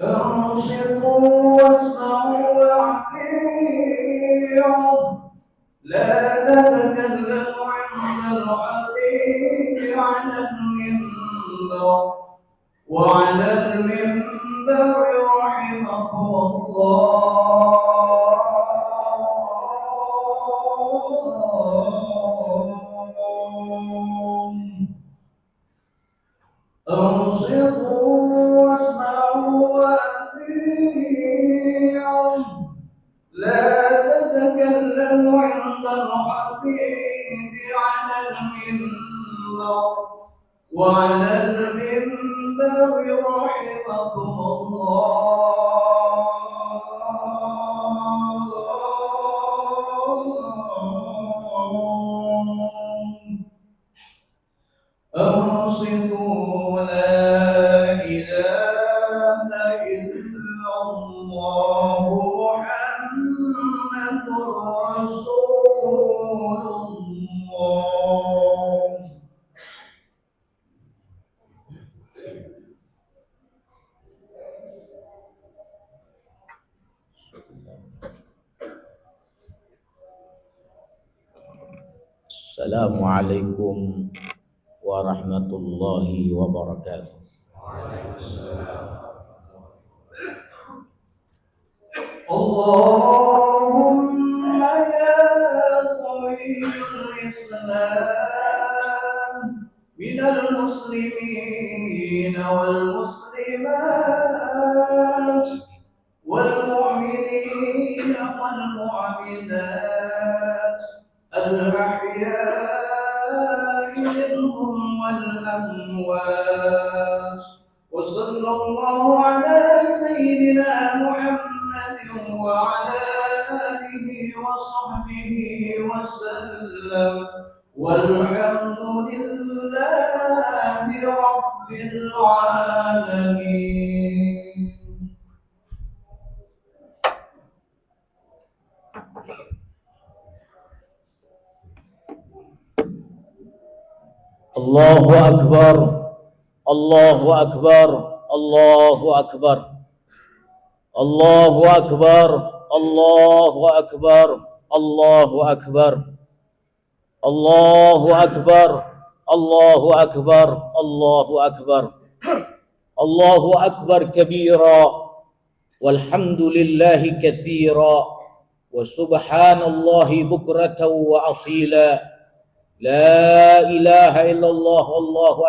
أنصتوا واسمعوا وأطيعوا لا تتكلموا عند الحديث وعلى المنبر رحمكم الله. أنصتوا واسمعوا وأطيعوا لا تتكلموا عند الحديث وعلى المنبر رحمكم الله. أنصتوا لا إله إلا الله محمد رسول الله. Assalamualaikum warahmatullahi wabarakatuh. Allahumma ya qawiyyul Islam minal muslimin wal muslimat wal mu'minin wal mu'minat al-ahya'i minhum wal amwat. Wa sallallahu ala sayyidina Muhammad wa ala alihi wa sahbihi wa sallam. Walhamdulillahi rabbil alamin. Allahu akbar, Allahu akbar, Allahu akbar, Allahu akbar, Allahu akbar, Allahu akbar, Allahu akbar, Allahu akbar, Allahu akbar, Allahu akbar kabira, walhamdulillahi katsira, wa subhanallahi bukratan wa asila. La ilaha illallah wallahu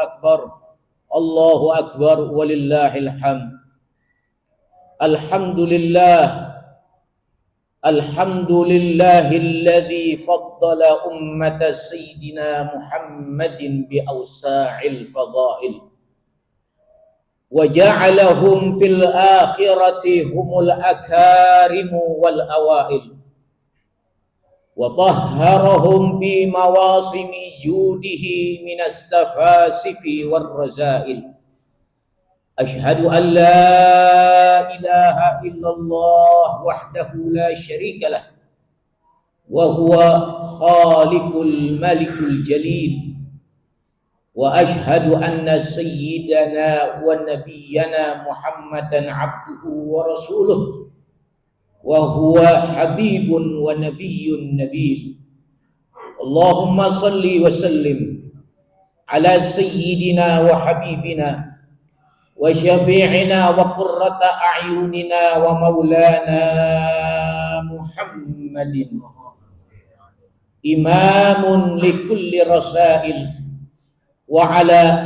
akbar walillahil hamd. Alhamdulillahilladzi faddala ummata sayyidina Muhammadin bi awsa'il fadail wa ja'alahum fil akhirati humul akarimu wal awail wa tahharahum bi mawasimi judihi minas safasifi war razail. Ashhadu an la ilaha illallah wahdahu la syarika lah wa huwa khaliqul malikul jalil wa ashhadu anna sayyidana wa nabiyyana Muhammadan abduhu wa rasuluh wa huwa habibun wa nabiyyun nabil. Allahumma salli wa sallim ala sayyidina wa habibina wa syafi'ina wa qurrata a'yunina wa maulana Muhammadin imamun likulli rasail wa ala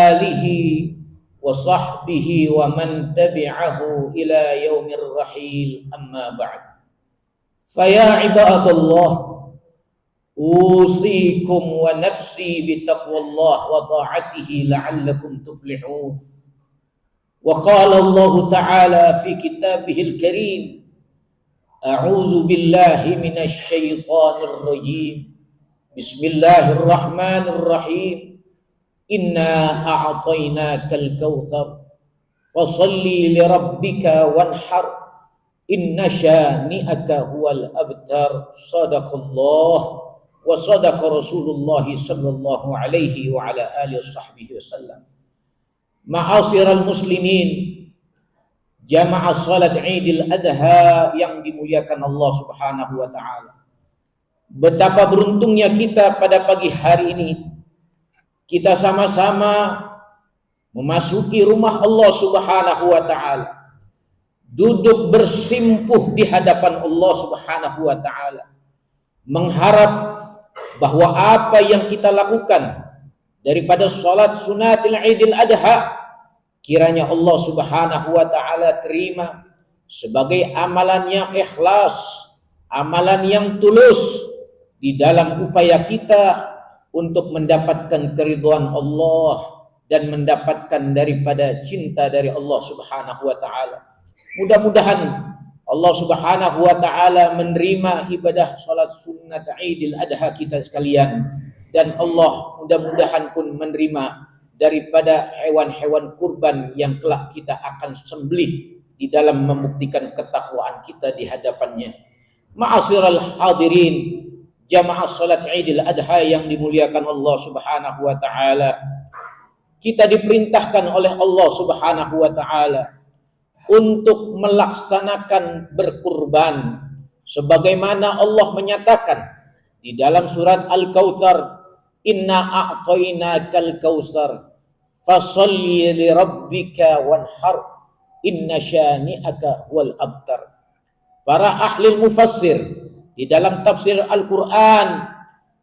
alihi wa sahbihi wa man tabi'ahu ila yaumir rahil, amma ba'd. Faya ibadallah, usikum wa nafsi bitaqwallah wa ta'atihi la'allakum tuflihun. Wa qala Allah ta'ala fi kitabihil karim, a'udzu billahi minasy syaithanir rajim. Bismillahirrahmanirrahim. Inna a'tainakal kautsar fasalli li rabbika wanhar inna syani'aka huwal abtar. Sadaqallah wa sadaqa Rasulullah sallallahu alaihi wa ala alihi washabbihi wasallam. Ma'asyiral muslimin, jamaah salat Idul Adha yang dimuliakan Allah Subhanahu wa taala. Betapa beruntungnya kita pada pagi hari ini. Kita sama-sama memasuki rumah Allah Subhanahu wa taala. Duduk bersimpuh di hadapan Allah Subhanahu wa taala. Mengharap bahwa apa yang kita lakukan daripada salat sunatil Idul Adha, kiranya Allah Subhanahu wa taala terima sebagai amalan yang ikhlas, amalan yang tulus di dalam upaya kita untuk mendapatkan keridhaan Allah dan mendapatkan daripada cinta dari Allah Subhanahu wa taala. Mudah-mudahan Allah Subhanahu wa taala menerima ibadah salat sunnat Idul Adha kita sekalian, dan Allah mudah-mudahan pun menerima daripada hewan-hewan kurban yang kelak kita akan sembelih di dalam membuktikan ketakwaan kita di hadapannya. Ma'asyiral hadirin, jamaah salat Idul Adha yang dimuliakan Allah Subhanahu wa taala. Kita diperintahkan oleh Allah Subhanahu wa taala untuk melaksanakan berkurban sebagaimana Allah menyatakan di dalam surat Al-Kautsar, inna a'tainakal kautsar fasalli li rabbika wanhar inna syani'aka wal abtar. Para ahli mufassir di dalam tafsir Al-Qur'an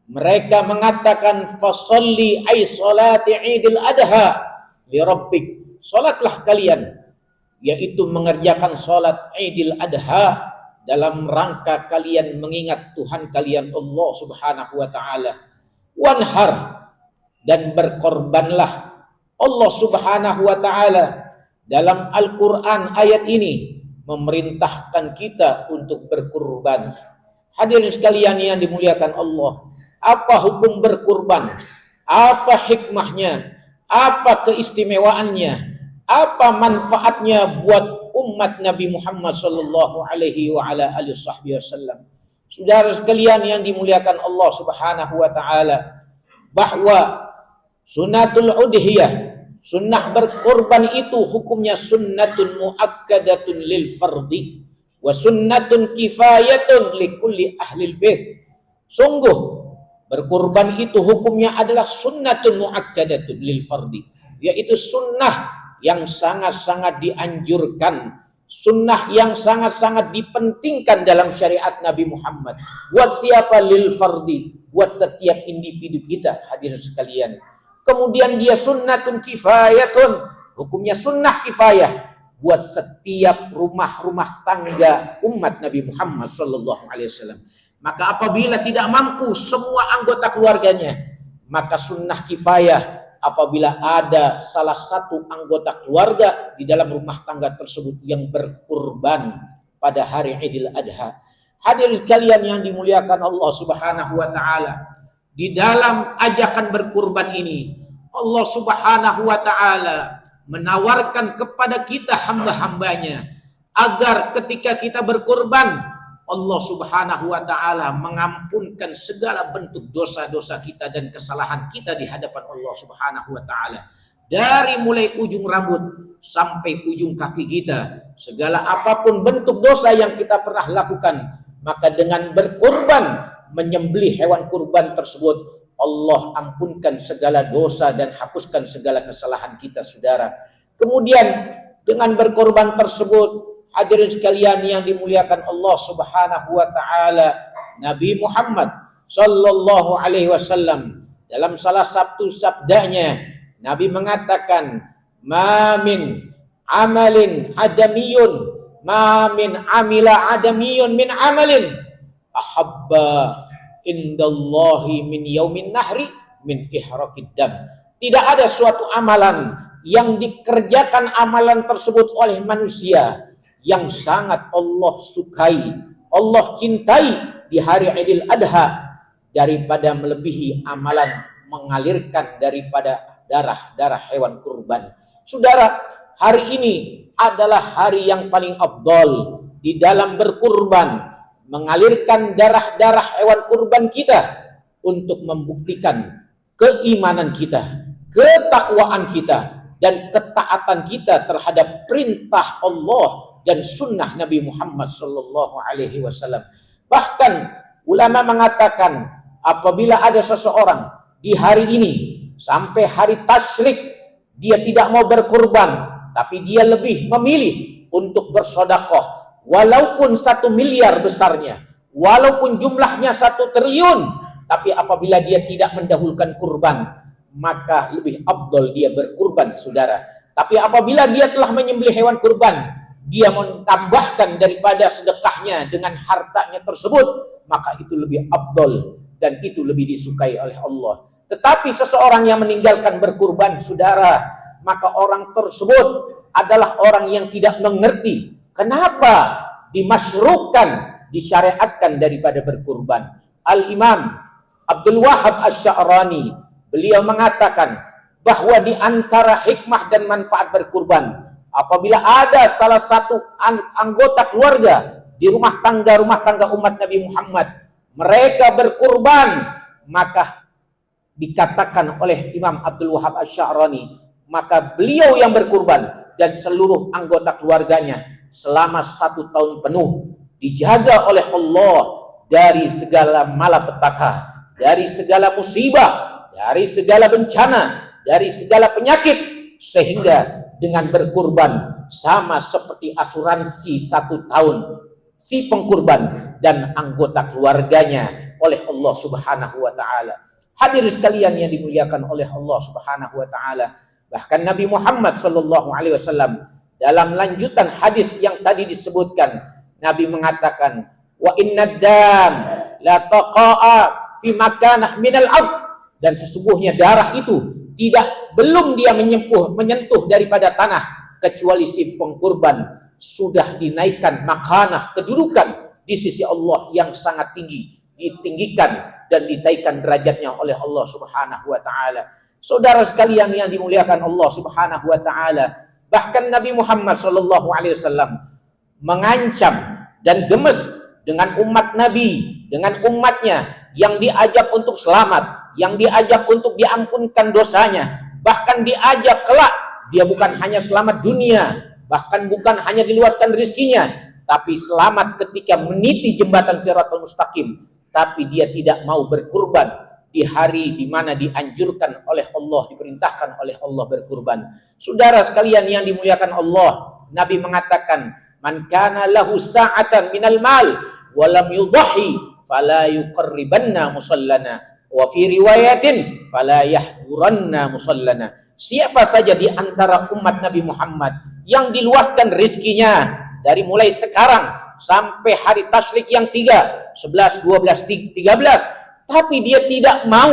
mereka mengatakan fasalli ay salati Idul Adha li rabbik, salatlah kalian, yaitu mengerjakan salat Idul Adha dalam rangka kalian mengingat Tuhan kalian Allah Subhanahu wa taala. Wanhar, dan berkorbanlah. Allah Subhanahu wa taala dalam Al-Qur'an ayat ini memerintahkan kita untuk berkurban. Hadirin sekalian yang dimuliakan Allah, apa hukum berkurban? Apa hikmahnya? Apa keistimewaannya? Apa manfaatnya buat umat Nabi Muhammad sallallahu alaihi wa ala alihi wasallam? Saudara sekalian yang dimuliakan Allah Subhanahu wa taala, bahwa sunnatul udhiyah, sunnah berkorban itu hukumnya sunnatun muakkadatun lil fardi wa sunnatun kifayatun li kulli ahlil bait. Sungguh berkorban itu hukumnya adalah sunnatun muakkadatun lil fardi, yaitu sunnah yang sangat-sangat dianjurkan, sunnah yang sangat-sangat dipentingkan dalam syariat Nabi Muhammad. Buat siapa? Lil fardi, buat setiap individu kita, hadirin sekalian. Kemudian dia sunnatun kifayatun, hukumnya sunnah kifayah buat setiap rumah-rumah tangga umat Nabi Muhammad sallallahu alaihi wasallam. Maka apabila tidak mampu semua anggota keluarganya, maka sunnah kifayah apabila ada salah satu anggota keluarga di dalam rumah tangga tersebut yang berkurban pada hari Idul Adha. Hadirin sekalian yang dimuliakan Allah Subhanahu wa taala, di dalam ajakan berkurban ini Allah Subhanahu wa taala menawarkan kepada kita hamba-hambanya agar ketika kita berkurban, Allah Subhanahu wa taala mengampunkan segala bentuk dosa-dosa kita dan kesalahan kita di hadapan Allah Subhanahu wa taala. Dari mulai ujung rambut sampai ujung kaki kita, segala apapun bentuk dosa yang kita pernah lakukan, maka dengan berkurban, menyembelih hewan kurban tersebut, Allah ampunkan segala dosa dan hapuskan segala kesalahan kita, saudara. Kemudian dengan berkorban tersebut, hadirin sekalian yang dimuliakan Allah Subhanahu wa taala, Nabi Muhammad sallallahu alaihi wasallam dalam salah satu sabdanya, Nabi mengatakan, "Ma min amalin adamiyun, ma min amila adamiyun min amalin ahabba indallahi min yaumin nahri min ihraqid dam." Tidak ada suatu amalan yang dikerjakan amalan tersebut oleh manusia yang sangat Allah sukai, Allah cintai di hari Idul Adha daripada melebihi amalan mengalirkan daripada darah-darah hewan kurban. Saudara, hari ini adalah hari yang paling afdal di dalam berkurban, mengalirkan darah-darah hewan kurban kita untuk membuktikan keimanan kita, ketakwaan kita, dan ketaatan kita terhadap perintah Allah dan sunnah Nabi Muhammad sallallahu alaihi wasallam. Bahkan ulama mengatakan apabila ada seseorang di hari ini sampai hari tasyrik dia tidak mau berkurban, tapi dia lebih memilih untuk bersedekah walaupun 1 miliar besarnya, walaupun jumlahnya 1 triliun, tapi apabila dia tidak mendahulukan kurban, maka lebih afdal dia berkurban, saudara. Tapi apabila dia telah menyembelih hewan kurban, dia menambahkan daripada sedekahnya dengan hartanya tersebut, maka itu lebih afdal dan itu lebih disukai oleh Allah. Tetapi seseorang yang meninggalkan berkurban, saudara, maka orang tersebut adalah orang yang tidak mengerti kenapa dimasyruhkan, disyariatkan daripada berkurban. Al-Imam Abdul Wahab Asy-Sya'rani beliau mengatakan bahwa di antara hikmah dan manfaat berkurban, apabila ada salah satu anggota keluarga di rumah tangga umat Nabi Muhammad, mereka berkurban, maka dikatakan oleh Imam Abdul Wahab Asy-Sya'rani, maka beliau yang berkurban dan seluruh anggota keluarganya selama 1 tahun penuh dijaga oleh Allah dari segala malapetaka, dari segala musibah, dari segala bencana, dari segala penyakit, sehingga dengan berkurban sama seperti asuransi 1 tahun si pengkurban dan anggota keluarganya oleh Allah Subhanahu wa taala. Hadirin sekalian yang dimuliakan oleh Allah Subhanahu wa taala, bahkan Nabi Muhammad sallallahu alaihi wasallam dalam lanjutan hadis yang tadi disebutkan, Nabi mengatakan, wa innad dam la taqa'a fi makanah minal ard, dan sesungguhnya darah itu belum dia menyentuh daripada tanah kecuali si pengkurban sudah dinaikkan makanah, kedudukan di sisi Allah yang sangat tinggi, ditinggikan dan ditaikkan derajatnya oleh Allah Subhanahu wa taala. Saudara sekalian yang dimuliakan Allah Subhanahu wa taala, bahkan Nabi Muhammad sallallahu alaihi wasallam mengancam dan gemes dengan umat Nabi, dengan umatnya yang diajak untuk selamat, yang diajak untuk diampunkan dosanya, bahkan diajak kelak dia bukan hanya selamat dunia, bahkan bukan hanya diluaskan rezekinya, tapi selamat ketika meniti jembatan Shiratal Mustaqim. Tapi dia tidak mau berkurban di hari di mana dianjurkan oleh Allah, diperintahkan oleh Allah berkurban. Saudara sekalian yang dimuliakan Allah, Nabi mengatakan, man kana lahu sa'atan minal mal wa lam yudhi fala yuqarribanna musallana, wa fi riwayatin fala yahduranna musallana. Siapa saja di antara umat Nabi Muhammad yang diluaskan rezekinya dari mulai sekarang sampai hari tasyrik yang 3, 11, 12, 13, tapi dia tidak mau,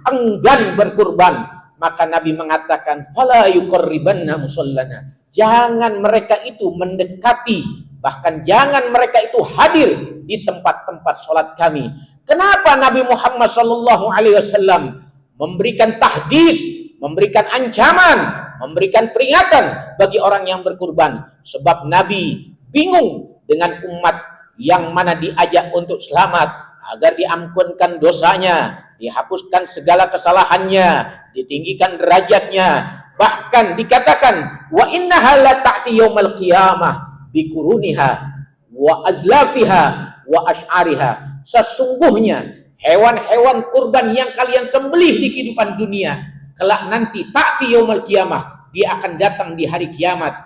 enggan berkurban, maka Nabi mengatakan fala yuqarribanna musallana, jangan mereka itu mendekati, bahkan jangan mereka itu hadir di tempat-tempat sholat kami. Kenapa Nabi Muhammad sallallahu alaihi wasallam memberikan tahdid, memberikan ancaman, memberikan peringatan bagi orang yang berkurban? Sebab Nabi bingung dengan umat yang mana diajak untuk selamat agar diampunkan dosanya, dihapuskan segala kesalahannya, ditinggikan derajatnya, bahkan dikatakan wa innaha la ta'ti yaumal qiyamah biquruniha wa azlafiha wa asy'ariha. Sesungguhnya hewan-hewan kurban yang kalian sembelih di kehidupan dunia, kelak nanti ta'ti yaumal qiyamah, dia akan datang di hari kiamat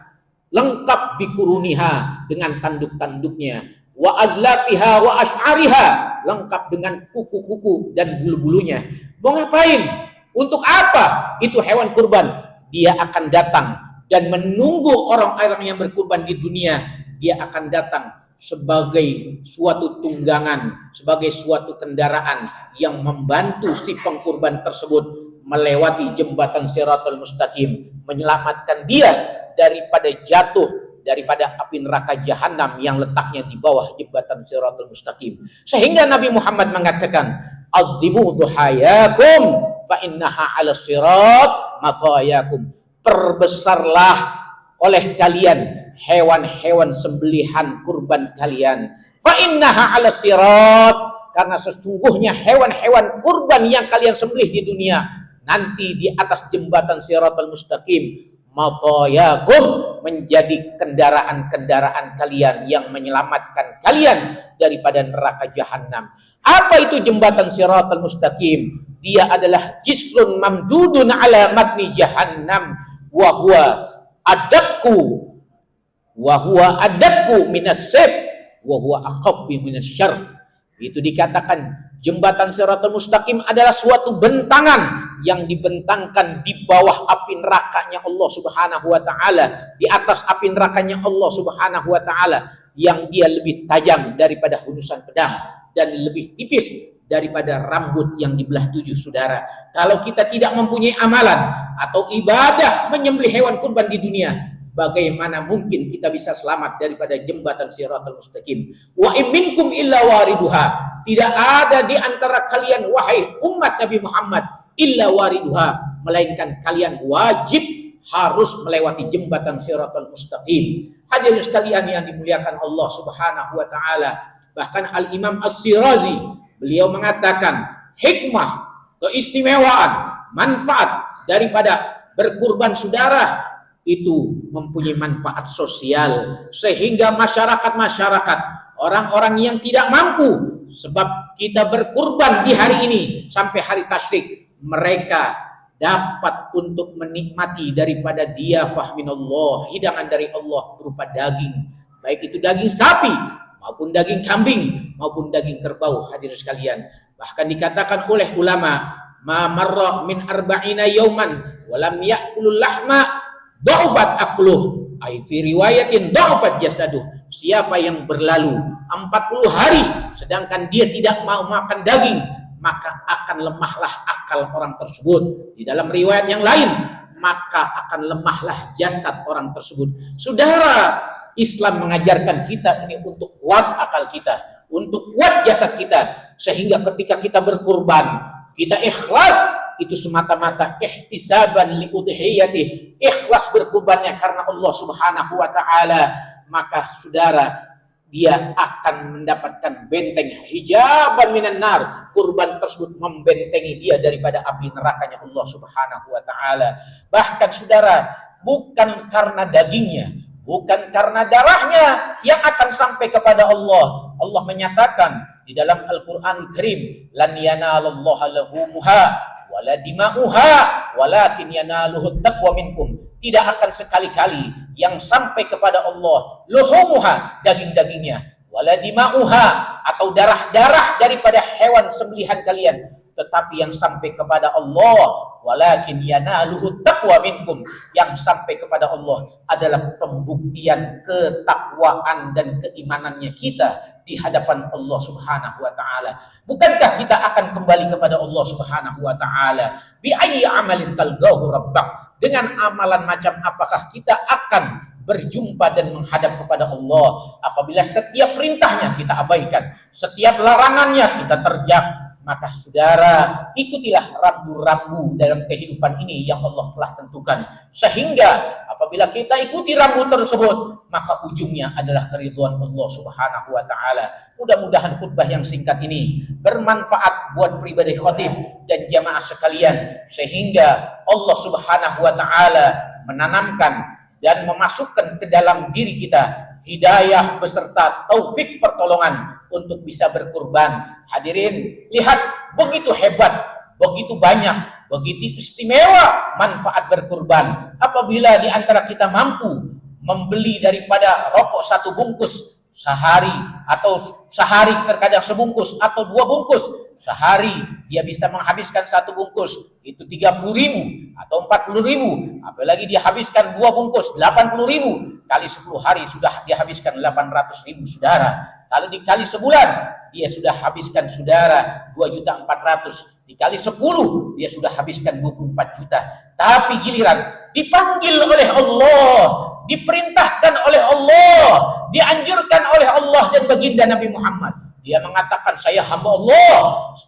lengkap bikuruniha, dengan tanduk-tanduknya, wa azlafiha wa asy'ariha, lengkap dengan kuku-kuku dan bulu-bulunya. Mau ngapain? Untuk apa itu hewan kurban? Dia akan datang dan menunggu orang-orang yang berkurban di dunia. Dia akan datang sebagai suatu tunggangan, sebagai suatu kendaraan yang membantu si pengkurban tersebut melewati jembatan Shiratal Mustaqim, menyelamatkan dia daripada jatuh daripada api neraka jahanam yang letaknya di bawah jembatan Shiratal Mustaqim. Sehingga Nabi Muhammad mengatakan, adzimu duhayakum fa innaha 'ala sirat maqayakum. Perbesarlah oleh kalian hewan-hewan sembelihan kurban kalian, fa innaha 'ala sirat, karena sesungguhnya hewan-hewan kurban yang kalian sembelih di dunia nanti di atas jembatan Shiratal Mustaqim matayakum, menjadi kendaraan-kendaraan kalian yang menyelamatkan kalian daripada neraka jahanam. Apa itu jembatan Siratal Mustaqim? Dia adalah jisrun mamdudun ala matni jahannam wa huwa adakku minas sib wa huwa aqabbi minas syarr. Itu dikatakan jembatan Siratal Mustaqim adalah suatu bentangan yang dibentangkan di bawah api nerakanya Allah Subhanahu wa taala, di atas api nerakanya Allah Subhanahu wa taala, yang dia lebih tajam daripada hunusan pedang dan lebih tipis daripada rambut yang dibelah 7, saudara. Kalau kita tidak mempunyai amalan atau ibadah menyembelih hewan kurban di dunia, bagaimana mungkin kita bisa selamat daripada jembatan Siratal Mustaqim? Wa in minkum illa wariduha. Tidak ada di antara kalian wahai umat Nabi Muhammad illa wariduha, melainkan kalian wajib harus melewati jembatan Siratal Mustaqim. Hadirin sekalian yang dimuliakan Allah Subhanahu wa taala, bahkan Al-Imam As-Sirazi beliau mengatakan hikmah, keistimewaan, manfaat daripada berkurban, saudara, itu mempunyai manfaat sosial, sehingga masyarakat orang-orang yang tidak mampu, sebab kita berkurban di hari ini sampai hari tasyrik, mereka dapat untuk menikmati daripada diyafah minallah, hidangan dari Allah berupa daging, baik itu daging sapi maupun daging kambing maupun daging kerbau. Hadirin sekalian, bahkan dikatakan oleh ulama, ma marra min arba'ina yauman walam ya'kulul lahma dha'ufat aqluh, ai fi riwayatin dha'ufat jasaduh. Siapa yang berlalu 40 hari sedangkan dia tidak mau makan daging, maka akan lemahlah akal orang tersebut. Di dalam riwayat yang lain, maka akan lemahlah jasad orang tersebut. Saudara, Islam mengajarkan kita ini untuk kuat akal kita, untuk kuat jasad kita, sehingga ketika kita berkurban, kita ikhlas, itu semata-mata ihtisaban li udhiyatih, ikhlas berkurbannya karena Allah Subhanahu wa taala, maka saudara, dia akan mendapatkan benteng hijaban minan nar. Kurban tersebut membentengi dia daripada api nerakanya Allah Subhanahu wa taala. Bahkan saudara, bukan karena dagingnya, bukan karena darahnya yang akan sampai kepada Allah. Allah menyatakan di dalam Al-Qur'an Karim, lan yanalallaha lahumuha wala dima'uha walakin yanaluhut taqwa minkum. Tidak akan sekali-kali yang sampai kepada Allah luhumuha, daging-dagingnya, wala dima'uha, atau darah-darah daripada hewan sembelihan kalian, tetapi yang sampai kepada Allah walakin yanaluhut taqwa minkum, yang sampai kepada Allah adalah pembuktian ketakwaan dan keimanannya kita di hadapan Allah Subhanahu wa taala. Bukankah kita akan kembali kepada Allah Subhanahu wa taala? Bi ayyi amalin talgahu rabbak? Dengan amalan macam apakah kita akan berjumpa dan menghadap kepada Allah apabila setiap perintahnya kita abaikan, setiap larangannya kita terjak? Maka saudara, ikutilah rambu-rambu dalam kehidupan ini yang Allah telah tentukan, sehingga apabila kita ikuti rambu tersebut, maka ujungnya adalah keridhaan Allah Subhanahu wa taala. Mudah-mudahan khutbah yang singkat ini bermanfaat buat pribadi khatib dan jamaah sekalian, sehingga Allah Subhanahu wa taala menanamkan dan memasukkan ke dalam diri kita hidayah beserta taufik pertolongan untuk bisa berkurban. Hadirin, lihat begitu hebat, begitu banyak, begitu istimewa manfaat berkurban. Apabila di antara kita mampu membeli daripada rokok 1 bungkus sehari, atau sehari terkadang sebungkus atau 2 bungkus sehari, dia bisa menghabiskan 1 bungkus itu 30.000 atau 40.000, apalagi dia habiskan 2 bungkus 80.000, kali 10 hari sudah dia habiskan 800.000, saudara. Kalau dikali sebulan, dia sudah habiskan, saudara, 2.400.000. Dikali 10, dia sudah habiskan 24 juta. Tapi giliran dipanggil oleh Allah, diperintahkan oleh Allah, dianjurkan oleh Allah dan baginda Nabi Muhammad. Dia mengatakan saya hamba Allah,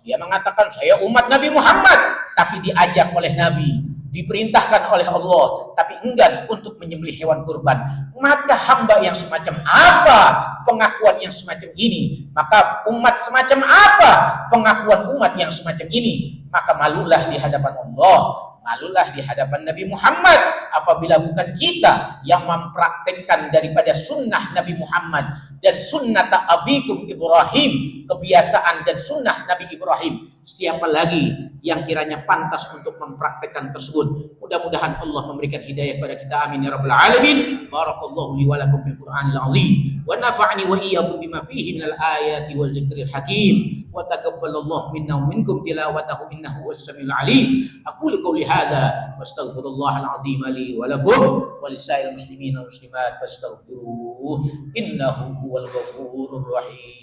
dia mengatakan saya umat Nabi Muhammad, tapi diajak oleh Nabi, diperintahkan oleh Allah, tapi enggan untuk menyembelih hewan kurban. Maka hamba yang semacam apa pengakuan yang semacam ini? Maka umat semacam apa pengakuan umat yang semacam ini? Maka malulah di hadapan Allah, malulah di hadapan Nabi Muhammad apabila bukan kita yang mempraktekkan daripada sunnah Nabi Muhammad dan sunnah abikum Ibrahim, kebiasaan dan sunnah Nabi Ibrahim. Siapa lagi yang kiranya pantas untuk mempraktekkan tersebut? Mudah-mudahan Allah memberikan hidayah kepada kita. Amin ya rabbal alamin. Barakallahu li wa lakum bil Qur'anil azim wa nafa'ani wa iyyakum bima fihi minal ayati wa zikril hakim wa taqabbalallahu minna wa minkum tilawatahu innahu was-samiul alim. Aqulu qawli hadza wastaghfirullahal azim li wa lakum wa lisa'il muslimin wal muslimat fastaghfiruhu innahu huwal ghafurur rahim.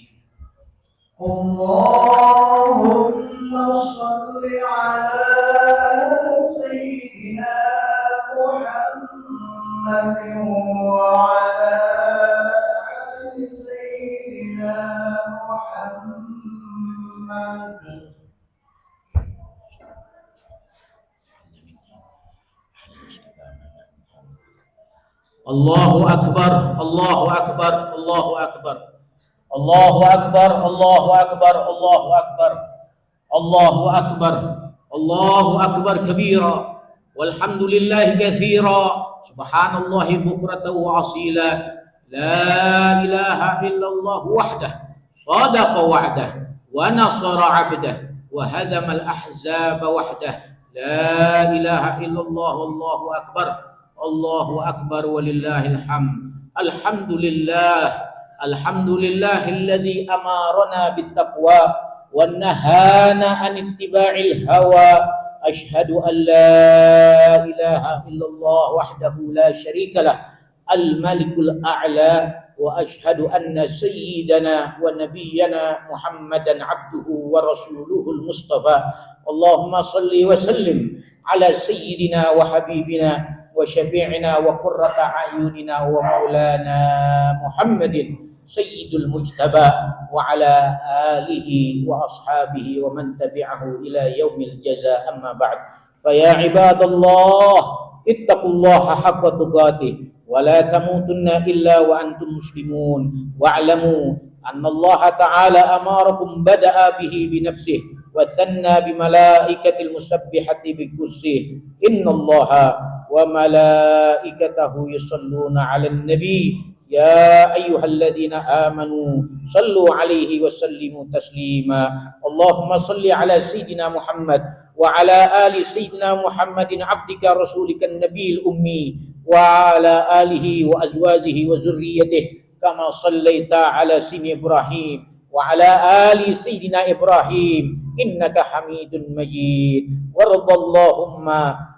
Allahumma shalli ala sayyidina Muhammadin wa ala ali sayyidina Muhammad. Allahu akbar, Allahu akbar, Allahu akbar. Allahu akbar, Allahu akbar, Allahu akbar. Allahu akbar, Allahu akbar kabira. Walhamdulillahi katsira. Subhanallahi bukratan wa asila. La ilaha illallah wahdah. Sadaqa wa'dah wa nasara 'abdah wa hadama al-ahzaba wahdah. La ilaha illallah wallahu akbar. Allahu akbar walillahil hamd. Alhamdulillah. Alhamdulillahilladzi amarana bittaqwa wa nahana an ittiba'il hawa. Asyhadu an la ilaha illallah wahdahu la syarika lah al-malikul a'la wa asyhadu anna sayyidana wa nabiyyana Muhammadan abduhu wa rasuluhul mustafa. Allahumma salli wa sallim ala sayyidina wa habibina wa syafi'ina wa qurrata a'yunina wa maulana Muhammadin sayyidul mujtaba wa ala alihi wa ashabihi wa man tabi'ahu ila yaumil jaza. Amma ba'd. Fa ya ibadallah ittaqullaha haqqa tuqatih wa la tamutunna illa wa antum muslimun wa'lamu anna Allah ta'ala amarakum bada'a bihi bi nafsihi wa thanna bi malaikatil musabbihati bi kursih. Innallaha wa malaikatahu yusalluna 'alan nabi ya ayyuhalladzina amanu sallu 'alaihi wa sallimu taslima. Allahumma salli 'ala sayyidina Muhammad wa 'ala ali sayyidina Muhammadin 'abdika rasulikan nabiyil ummi wa 'ala alihi wa azwajihi wa zurriyyatihi kama sallaita 'ala sayyidina Ibrahim wa 'ala ali sayyidina Ibrahim innaka Hamidun Majid. Waradallahumma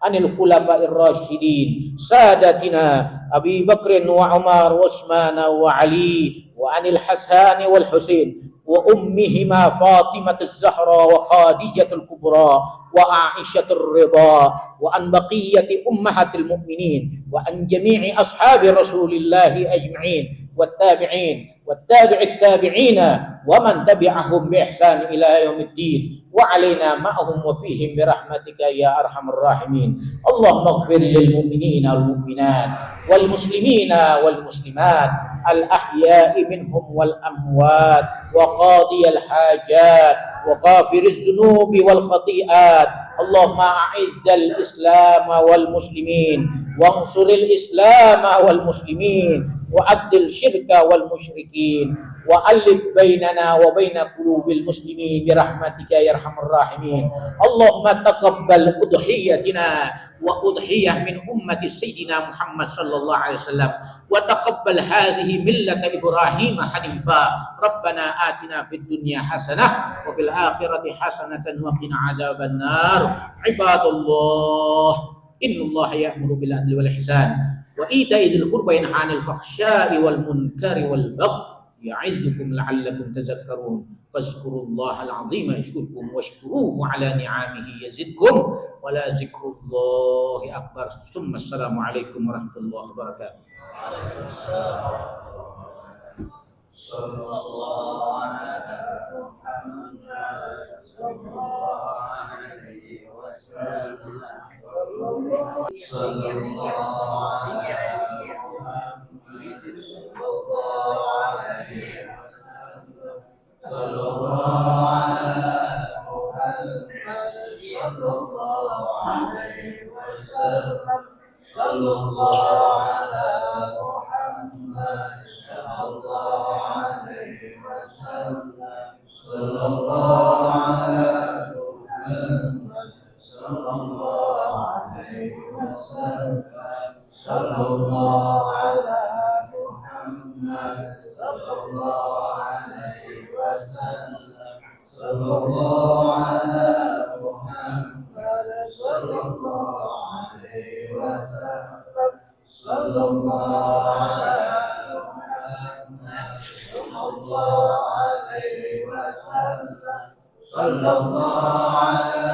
anil khulafa'ir rasyidin sadatina Abi Bakr wa Umar wa Utsman wa Ali wa anil Hasan wal Husain wa ummihima Fatimah az-Zahra wa Khadijatul Kubra wa Aisyatur Ridha wa an baqiyati ummahatil mu'minin wa an jami'i ashabi Rasulillahi ajma'in wat tabi'in wat tabi'it tabi'ina wa man tabi'ahum bi ihsan ila yaumiddin wa alaina ma'hum wa fihim bi rahmatika ya arhamar rahimin. Allahumma ighfir lil mu'minina wal mu'minat wal muslimina wal muslimat al ahya'i minhum wal amwat wa qadiyal hajat wa ghafiriz dzunubi wal khati'at. Allahumma a'izzal islam wal muslimin wansuril islam wal muslimin wa addil syirka wal musyrikin wa alif bainana wa baina qulubil muslimin bi rahmatika ya arhamar rahimin. Allahumma taqabbal udhiyatina wa udhiyah min ummati sayyidina Muhammad sallallahu alaihi wasallam wa taqabbal hadhihi millata Ibrahim hanifa. Rabbana atina fid dunya hasanah wa fil akhirati hasanatan wa qina adzaban nar. Ibadallah innallaha ya'muru bil adli wal ihsan wa ita'i dzil qurba yanha 'anil fakhsya'i wal munkari wal baghi ya'izukum la'allakum tadhakkarun. Fazkurullahal 'azima yashkurkum washkuruhu 'ala ni'amihi yazidkum wa la zikrullahi akbar. Assalamu alaikum warahmatullahi wabarakatuh. Sallallahu ala Muhammad sallallahu alaihi wasallam. Sallallahu alaihi wasallam. صلى الله على محمد صلى الله عليه وسلم صلى الله على محمد صلى الله عليه وسلم صلى الله على محمد صلى الله عليه وسلم صلى الله على محمد صلى الله عليه وسلم صلى الله على محمد صلى الله عليه وسلم صلى الله على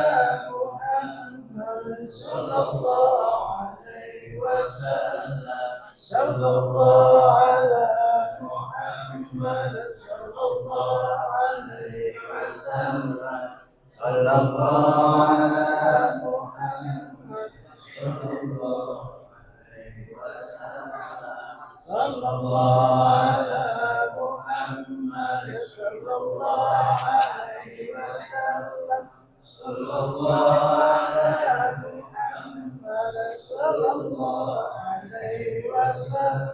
محمد صلى الله عليه وسلم صلى الله على محمد صلى الله عليه وسلم صلى الله على محمد صلى الله عليه وسلم صلى الله على محمد صلى الله عليه وسلم صلى الله على محمد صلى الله عليه وسلم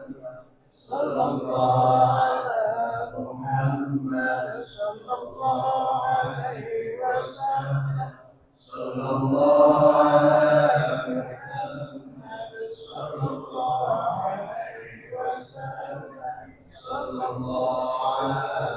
صلى الله على محمد صلى الله عليه وسلم صلى الله على محمد صلى الله عليه وسلم صلى الله على